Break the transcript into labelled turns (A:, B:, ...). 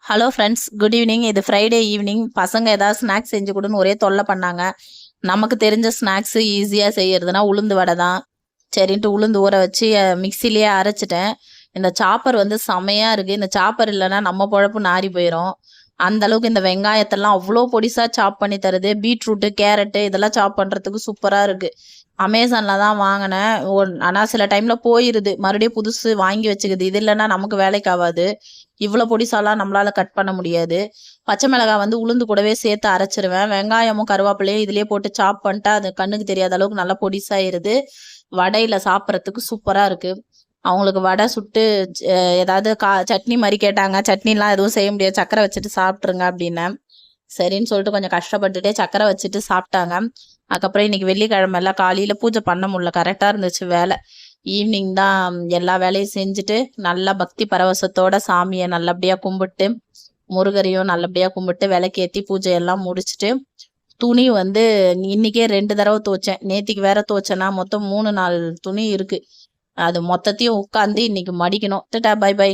A: Hello friends, good evening. இது Friday evening. பசங்க ஏதாவது ஸ்நாக்ஸ் செஞ்சு கொடுன்னு ஒரே தொல்லை பண்ணாங்க. நமக்கு தெரிஞ்ச ஸ்நாக்ஸு ஈஸியாக செய்யறதுனா உளுந்து வடை தான். சரின்ட்டு உளுந்து ஊற வச்சு மிக்சிலேயே அரைச்சிட்டேன். இந்த சாப்பர் வந்து செமையாக இருக்குது. இந்த சாப்பர் இல்லைன்னா நம்ம பொழப்பு நாறி போயிடும். அந்த அளவுக்கு இந்த வெங்காயத்தெல்லாம் அவ்வளோ பொடிசாக சாப் பண்ணி தருது. பீட்ரூட்டு, கேரட்டு இதெல்லாம் சாப் பண்ணுறதுக்கு சூப்பராக இருக்குது. அமேசானில் தான் வாங்கினேன். ஆனால் சில டைமில் போயிடுது, மறுபடியும் புதுசு வாங்கி வச்சுக்குது. இது இல்லைன்னா நமக்கு வேலைக்கு ஆகாது. இவ்வளோ பொடிசாலாம் நம்மளால கட் பண்ண முடியாது. பச்சை மிளகாய் வந்து உளுந்து கூடவே சேர்த்து அரைச்சிருவேன். வெங்காயமும் கருவேப்பிலையும் இதுலேயே போட்டு சாப் பண்ணிட்டா அது கண்ணுக்கு தெரியாத அளவுக்கு நல்லா பொடிசாயிருது. வடையில் சாப்பிட்றதுக்கு சூப்பராக இருக்குது. அவங்களுக்கு வடை சுட்டு ஏதாவது சட்னி மாதிரி கேட்டாங்க. சட்னிலாம் எதுவும் செய்ய முடியாது, சக்கரை வச்சுட்டு சாப்பிட்ருங்க அப்படின்னேன். சரின்னு சொல்லிட்டு கொஞ்சம் கஷ்டப்பட்டுட்டே சக்கரை வச்சுட்டு சாப்பிட்டாங்க. அதுக்கப்புறம் இன்னைக்கு வெள்ளிக்கிழமை எல்லாம் காலையில் பூஜை பண்ண முடியல, கரெக்டாக இருந்துச்சு வேலை. ஈவினிங் தான் எல்லா வேலையும் செஞ்சுட்டு நல்லா பக்தி பரவசத்தோட சாமியை நல்லபடியாக கும்பிட்டு, முருகரையும் நல்லபடியாக கும்பிட்டு விளக்கேற்றி பூஜையெல்லாம் முடிச்சுட்டு, துணி வந்து இன்னைக்கே 2 தடவை துவைச்சேன். நேத்திக்கு வேற துவைச்சேன்னா மொத்தம் 3 நாள் துணி இருக்கு. அது மொத்தத்தையும் உட்காந்து இன்னைக்கு மடிக்கணும். Tata, by by.